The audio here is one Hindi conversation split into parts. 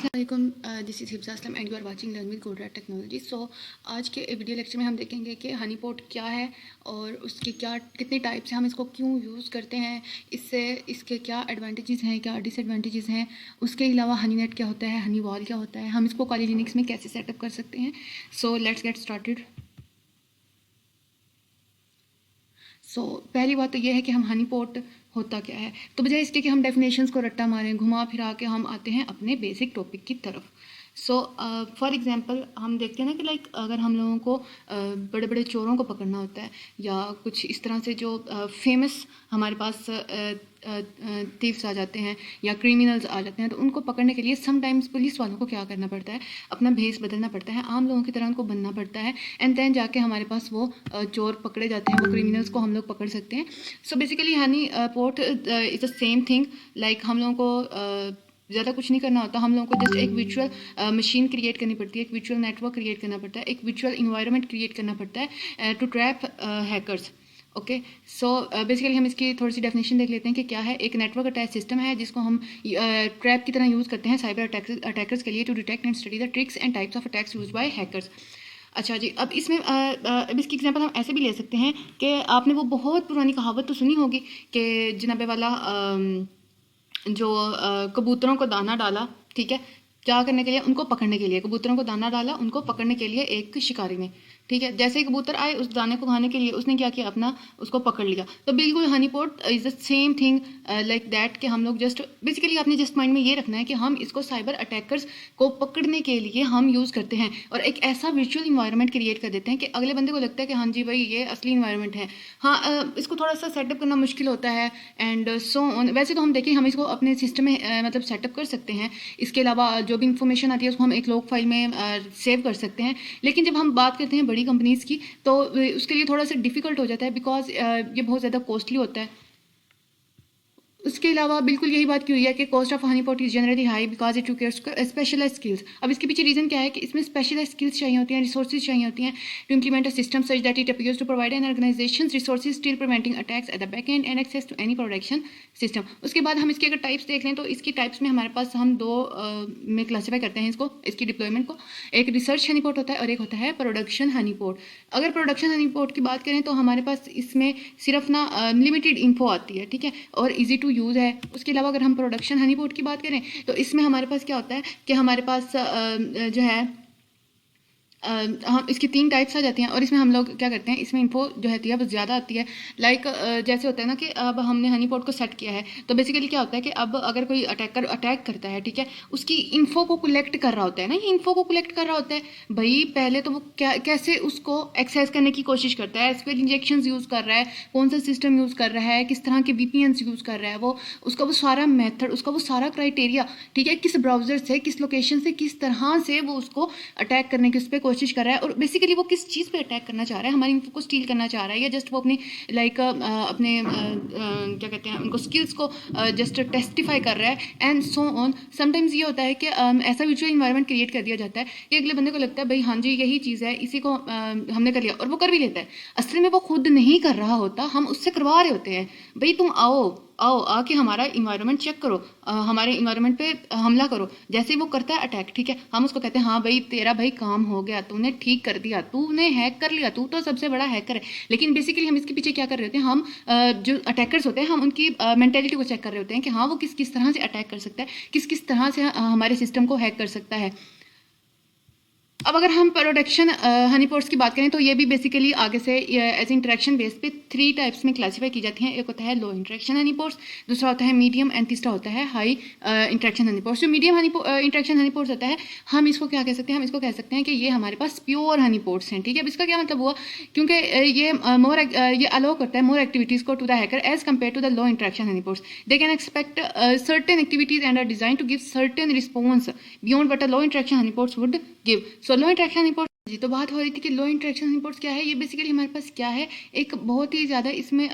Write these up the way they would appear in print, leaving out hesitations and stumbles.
अस्सलाम, this is Hibza Aslam and you are watching learn with Codra technology. So आज के वीडियो लेक्चर में हम देखेंगे कि हनी पॉट क्या है और उसके क्या कितने टाइप्स हैं, हम इसको क्यों यूज़ करते हैं, इससे इसके क्या एडवांटेजेस हैं, क्या डिसएडवांटेजेस हैं, उसके अलावा हनी नेट क्या होता है, हनी वॉल क्या होता है, हम इसको कॉली लिनक्स में कैसे सेटअप कर सकते हैं। So let's get started. पहली बात तो ये है कि हम हनी पॉट होता क्या है। तो बजाय इसके कि हम डेफिनेशंस को रट्टा मारें, घुमा फिरा के हम आते हैं अपने बेसिक टॉपिक की तरफ। फॉर एग्जांपल हम देखते हैं ना कि अगर हम लोगों को बड़े बड़े चोरों को पकड़ना होता है या कुछ इस तरह से जो फेमस हमारे पास थीव्स आ जाते हैं या क्रिमिनल्स आ जाते हैं, तो उनको पकड़ने के लिए समटाइम्स पुलिस वालों को क्या करना पड़ता है, अपना भेस बदलना पड़ता है, आम लोगों की तरह उनको बनना पड़ता है, एंड देन जाके हमारे पास वो चोर पकड़े जाते हैं, वो क्रिमिनल्स को हम लोग पकड़ सकते हैं। So basically Honey pot is the same thing. हम लोगों को ज़्यादा कुछ नहीं करना होता, हम लोगों को जस्ट एक वर्चुअल मशीन क्रिएट करनी पड़ती है, एक वर्चुअल नेटवर्क क्रिएट करना पड़ता है, एक वर्चुअल इन्वायरमेंट क्रिएट करना पड़ता है to trap hackers. Okay, so basically हम इसकी थोड़ी सी डेफिनेशन देख लेते हैं कि क्या है। एक नेटवर्क अटैच सिस्टम है जिसको हम ट्रैप की तरह यूज़ करते हैं साइबर अटैकर्स के लिए to detect and study the tricks and types of attacks use by hackers. अच्छा जी, अब इसमें अब इसकी एग्जांपल हम ऐसे भी ले सकते हैं कि आपने वो बहुत पुरानी कहावत तो सुनी होगी कि जनाबे वाला जो कबूतरों को दाना डाला, ठीक है, क्या करने के लिए, उनको पकड़ने के लिए। कबूतरों को दाना डाला उनको पकड़ने के लिए एक शिकारी ने, ठीक है। जैसे ही कबूतर आए उस दाने को खाने के लिए, उसने क्या किया, अपना उसको पकड़ लिया। तो बिल्कुल Honey pot is the same thing like that कि हम लोग जस्ट बेसिकली आपने जस्ट माइंड में ये रखना है कि हम इसको साइबर अटैकर्स को पकड़ने के लिए हम यूज़ करते हैं और एक ऐसा वर्चुअल इन्वायरमेंट क्रिएट कर देते हैं कि अगले बंदे को लगता है कि हाँ जी भाई ये असली इन्वायरमेंट है। हाँ, इसको थोड़ा सा सेटअप करना मुश्किल होता है एंड सो ऑन। वैसे तो हम देखें हम इसको अपने सिस्टम में मतलब सेटअप कर सकते हैं। इसके अलावा जो भी इंफॉर्मेशन आती है उसको हम एक लॉग फाइल में सेव कर सकते हैं। लेकिन जब हम बात करते हैं बड़ी कंपनीज़ की तो उसके लिए थोड़ा सा डिफ़िकल्ट हो जाता है बिकॉज ये बहुत ज़्यादा कॉस्टली होता है। उसके अलावा बिल्कुल यही बात की हुई है कि cost of honey pot is generally high because it requires specialize skills. अब इसके पीछे रीज़न क्या है कि इसमें स्पेशलाइज स्किल्स चाहिए होती हैं, रिसोर्सेज चाहिए होती हैं to implement a system such that it appears to provide an organisation resources still preventing attacks at the back end and access to any production system. उसके बाद हम इसके अगर टाइप्स देख लें तो इसकी टाइप्स में हमारे पास हम दो में क्लासीफाई करते हैं इसको, इसकी डिप्लॉयमेंट को। एक रिसर्च हनी पॉट होता है और एक होता है प्रोडक्शन हनी पॉट। अगर प्रोडक्शन हनी पॉट की बात करें तो हमारे पास इसमें सिर्फ ना लिमिटेड इन्फो आती है, ठीक है, और ईजी टू यूज़ है। उसके अलावा अगर हम प्रोडक्शन हनी पॉट की बात करें तो इसमें हमारे पास क्या होता है कि हमारे पास जो है हम इसकी 3 टाइप्स आ जाती हैं और इसमें हम लोग क्या करते हैं, इसमें इन्फो जो है वो ज़्यादा आती है। जैसे होता है ना कि अब हमने हनी पॉट को सेट किया है तो बेसिकली क्या होता है कि अब अगर कोई अटैकर अटैक करता है, ठीक है, उसकी इन्फो को कलेक्ट कर रहा होता है ना, ये इन्फो को कलेक्ट कर रहा होता है भाई। पहले तो वो कैसे उसको एक्सेस करने की कोशिश करता है, एसक्यूएल इंजेक्शन यूज़ कर रहा है, कौन सा सिस्टम यूज़ कर रहा है, किस तरह के वीपीएन्स यूज़ कर रहा है, वो उसका वो सारा मेथड, उसका वो सारा क्राइटेरिया, ठीक है, किस ब्राउज़र से, किस लोकेशन से, किस तरह से वो उसको अटैक करने की उस पर कोशिश कर रहा है और बेसिकली वो किस चीज़ पे अटैक करना चाह रहा है, हमारी इन्फो को स्टील करना चाह रहा है या जस्ट वो अपनी अपने क्या कहते हैं उनको स्किल्स को जस्ट टेस्टिफाई कर रहा है एंड सो ऑन। समटाइम्स ये होता है कि ऐसा वर्चुअल इन्वायरमेंट क्रिएट कर दिया जाता है कि अगले बंदे को लगता है भाई हाँ जी यही चीज़ है, इसी को हमने कर लिया, और वो कर भी लेता है। असल में वो खुद नहीं कर रहा होता, हम उससे करवा रहे होते हैं। भाई तुम आओ आओ आके हमारा इन्वायरमेंट चेक करो, हमारे इन्वायरमेंट पे हमला करो। जैसे ही वो करता है अटैक, ठीक है, हम उसको कहते हैं हाँ भाई तेरा भाई काम हो गया, तूने ठीक कर दिया, तूने हैक कर लिया, तू तो सबसे बड़ा हैकर है। लेकिन बेसिकली हम इसके पीछे क्या कर रहे होते हैं, हम जो अटैकर्स होते हैं हम उनकी मेंटेलिटी को चेक कर रहे होते हैं कि हाँ वो किस किस तरह से अटैक कर सकता है, किस किस तरह से हमारे सिस्टम को हैक कर सकता है। अब अगर हम प्रोडक्शन हनी पॉट्स की बात करें तो ये भी बेसिकली आगे से एज इंटरेक्शन बेस पे 3 टाइप्स में क्लासीफाई की जाती हैं। एक होता है लो इंटरेक्शन हनी पॉट्स, दूसरा होता है मीडियम एंड तीसरा होता है हाई इंटरेक्शन हनी पॉट्स। जो मीडियम इंटरेक्शन हनी पॉट्स होता है, हम इसको क्या कह सकते हैं, हम इसको कह सकते हैं कि ये हमारे पास प्योर हनी पॉट्स हैं, ठीक है। अब इसका क्या मतलब हुआ, क्योंकि ये अलाउ करता है मोर एक्टिविटीज़ को to the hacker as compare to the low interaction honey pots. They can expect certain activities and are design to give certain response beyond what a low interaction honey pots would give. So low interaction input जी, तो बात हो रही थी कि लो इंटरेक्शन रिपोर्ट्स क्या है। ये बेसिकली हमारे पास क्या है, एक बहुत ही ज़्यादा इसमें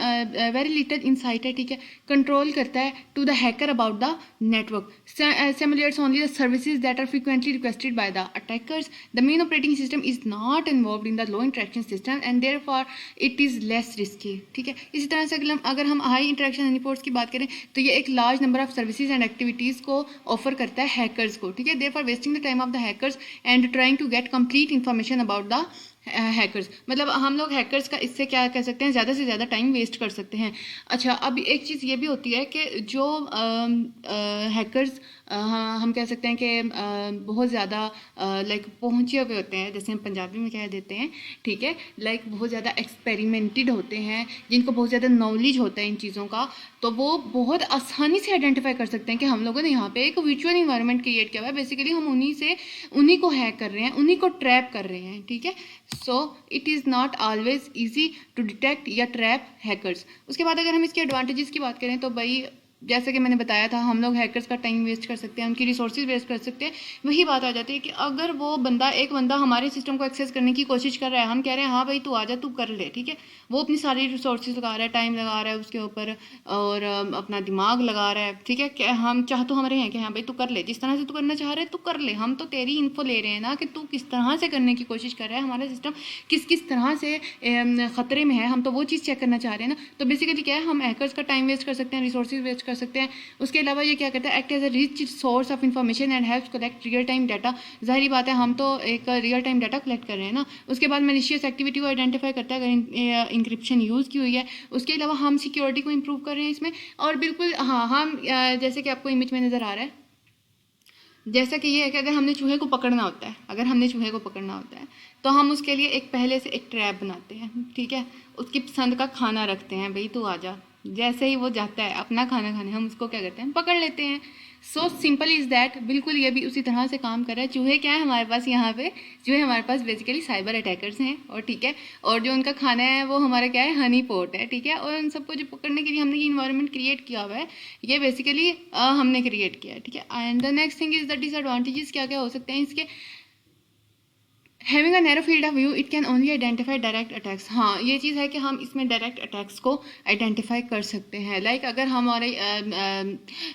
वेरी लिटिल इंसाइट है, ठीक है। कंट्रोल करता है to the hacker about the network, simulates only the services that are frequently requested by the attackers. The main operating system is not involve in the low interaction system and therefore it is less risky, ठीक है। इसी तरह से अगर हम हाई इंटरेक्शन रिपोर्ट्स की बात करें तो ये एक large number of services and activities को ऑफर करता है हैकर्स को, ठीक है। Therefore wasting the time of the hackers and trying to get complete information about the hackers. मतलब हम लोग हैकर्स का इससे क्या कह सकते हैं, ज़्यादा से ज़्यादा टाइम वेस्ट कर सकते हैं। अच्छा, अब एक चीज़ ये भी होती है कि जो हैकर्स हम कह सकते हैं कि बहुत ज़्यादा लाइक पहुँचे हुए होते हैं, जैसे हम पंजाबी में कह देते हैं, ठीक है। लाइक बहुत ज़्यादा एक्सपेरिमेंटेड होते हैं, जिनको बहुत ज़्यादा नॉलेज होता है इन चीज़ों का, तो वो बहुत आसानी से आइडेंटिफाई कर सकते हैं कि हम लोगों ने यहाँ पे एक वर्चुअल इन्वायरमेंट क्रिएट किया हुआ है। बेसिकली हम उन्हीं को हैक कर रहे हैं, उन्हीं को ट्रैप कर रहे हैं, ठीक है। So it is not always easy to detect या ट्रैप हैकर्स। उसके बाद अगर हम इसके एडवांटेजेस की बात करें तो भाई जैसे कि मैंने बताया था, हम लोग हैकर्स का टाइम वेस्ट कर सकते हैं, उनकी रिसोर्सेज वेस्ट कर सकते हैं। वही बात आ जाती है कि अगर वो एक बंदा हमारे सिस्टम को एक्सेस करने की कोशिश कर रहा है, हम कह रहे हैं हाँ भाई तू आ जा, तू कर ले, ठीक है। वो अपनी सारी रिसोर्सेज लगा रहा है, टाइम लगा रहा है उसके ऊपर, और अपना दिमाग लगा रहा है, ठीक है। क्या हम चाह तो हमारे हैं कि हाँ भाई तू कर ले, जिस तरह से तू करना चाह रहे है तू कर ले, हम तो तेरी इन्फो ले रहे हैं ना कि तू किस तरह से करने की कोशिश कर रहा है, हमारा सिस्टम किस तरह से ख़तरे में है, हम तो वो चीज़ चेक करना चाह रहे हैं ना। तो बेसिकली क्या है, हम हैकर्स का टाइम वेस्ट कर सकते हैं, रिसोर्सेज वेस्ट कर सकते हैं। उसके अलावा ये क्या करता है, act as a rich source of information and helps collect real time data. जाहिर बात है, हम तो एक रियल टाइम डाटा कलेक्ट कर रहे हैं ना। उसके बाद मैलिशियस एक्टिविटी को आइडेंटिफाई करता है अगर इंक्रिप्शन यूज़ की हुई है। उसके अलावा हम सिक्योरिटी को इम्प्रूव कर रहे हैं इसमें। और बिल्कुल हाँ, हम जैसे कि आपको इमेज में नज़र आ रहा है, जैसा कि ये है कि अगर हमने चूहे को पकड़ना होता है, तो हम उसके लिए पहले से एक ट्रैप बनाते हैं, ठीक है। उसकी पसंद का खाना रखते हैं, भाई तू आ जा। जैसे ही वो जाता है अपना खाना खाने, हम उसको क्या करते हैं, पकड़ लेते हैं। So simple is that. बिल्कुल ये भी उसी तरह से काम कर रहा है। चूहे क्या है हमारे पास, यहाँ पे चूहे हमारे पास बेसिकली साइबर अटैकर्स हैं, और ठीक है। और जो उनका खाना है वो हमारा क्या है, हनी पॉट है, ठीक है। और उन सबको जो पकड़ने के लिए हमने ये इन्वायरमेंट क्रिएट किया हुआ है, ये बेसिकली हमने क्रिएट किया है, ठीक है। And the next thing is the disadvantages. क्या क्या हो सकते हैं इसके। Having a narrow field of view, it can only identify direct attacks. हाँ, ये चीज़ है कि हम इसमें डायरेक्ट अटैक्स को आइडेंटिफाई कर सकते हैं। लाइक अगर हमारे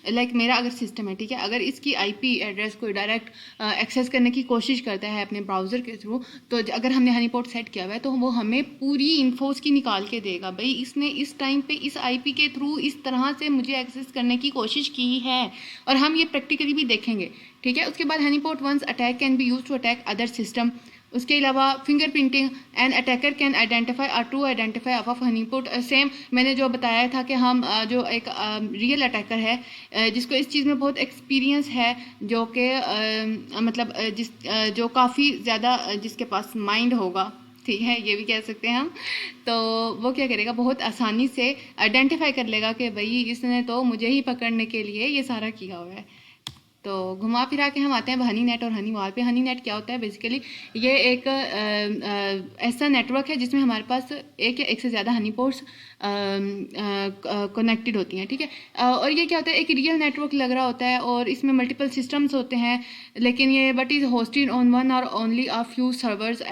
लाइक मेरा अगर सिस्टम है, ठीक है, अगर इसकी आईपी एड्रेस को डायरेक्ट एक्सेस करने की कोशिश करता है अपने ब्राउज़र के थ्रू, तो अगर हमने हनी पॉट सेट किया हुआ है तो वो हमें पूरी इन्फोस की निकाल के देगा, भाई इसने इस टाइम पे इस आईपी के थ्रू इस तरह से मुझे एक्सेस करने की कोशिश की है, और हम ये प्रैक्टिकली भी देखेंगे, ठीक है। उसके बाद honey pot once attack can be use to attack other system. उसके अलावा fingerprinting, and attacker can identify or to identify of honeypot. Same मैंने जो बताया था कि हम जो एक रियल अटैकर है, जिसको इस चीज़ में बहुत एक्सपीरियंस है, जो कि मतलब जो काफ़ी ज़्यादा जिसके पास माइंड होगा, ठीक है, ये भी कह सकते हैं हम, तो वो क्या करेगा, बहुत आसानी से आइडेंटिफाई कर लेगा कि भाई इसने तो मुझे ही पकड़ने के लिए ये सारा किया हुआ है। तो घुमा फिरा के हम आते हैं हनी नेट और हनी वाल पे। हनी नेट क्या होता है, बेसिकली ये एक ऐसा नेटवर्क है जिसमें हमारे पास एक या एक से ज़्यादा हनी पोर्ट्स कनेक्टेड होती हैं, ठीक है। और ये क्या होता है, एक रियल नेटवर्क लग रहा होता है, और इसमें मल्टीपल सिस्टम्स होते हैं, लेकिन ये but is hosted on one और only a few servers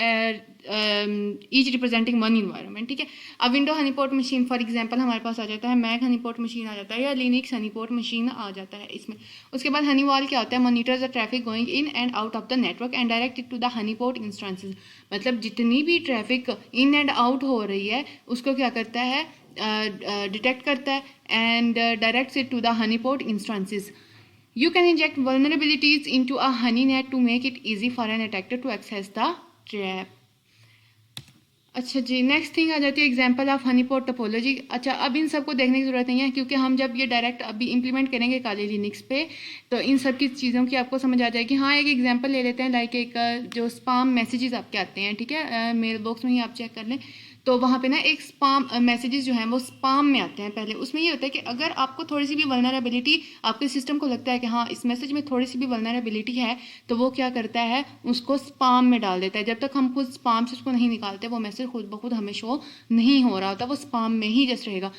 each representing one environment, ठीक है। अब window honeypot machine for example हमारे पास आ जाता है, मैक हनीपोर्ट मशीन आ जाता है, या लिनक्स हनीपोर्ट मशीन आ जाता है इसमें। उसके बाद हनी वॉल क्या होता है, monitors the traffic going in and out of the network and direct it to the honeypot instances. मतलब जितनी भी ट्रैफिक इन एंड आउट हो रही है उसको क्या करता है, डिटेक्ट करता है, and directs it to the honeypot instances. You can inject vulnerabilities into a honey net to make it easy for an attacker to access the trap. अच्छा जी, नेक्स्ट थिंग आ जाती है example of honey pot topology. अच्छा, अब इन सबको देखने की ज़रूरत नहीं है, क्योंकि हम जब ये डायरेक्ट अभी इंप्लीमेंट करेंगे काली लिनक्स पे, तो इन सब की चीज़ों की आपको समझ आ जाएगी। हाँ, एक एग्जांपल ले लेते हैं, लाइक एक जो स्पाम मैसेजेस आपके आते हैं, ठीक है, मेल बॉक्स में ही आप चेक कर लें, तो वहाँ पे ना एक स्पाम मैसेजेस जो हैं वो स्पाम में आते हैं पहले। उसमें ये होता है कि अगर आपको थोड़ी सी भी वल्नरेबिलिटी, आपके सिस्टम को लगता है कि हाँ इस मैसेज में थोड़ी सी भी वल्नरेबिलिटी है, तो वो क्या करता है, उसको स्पाम में डाल देता है। जब तक हम खुद स्पाम से उसको नहीं निकालते, वो मैसेज खुद ब खुद हमें शो नहीं हो रहा होता, वो स्पाम में ही जस्ट रहेगा।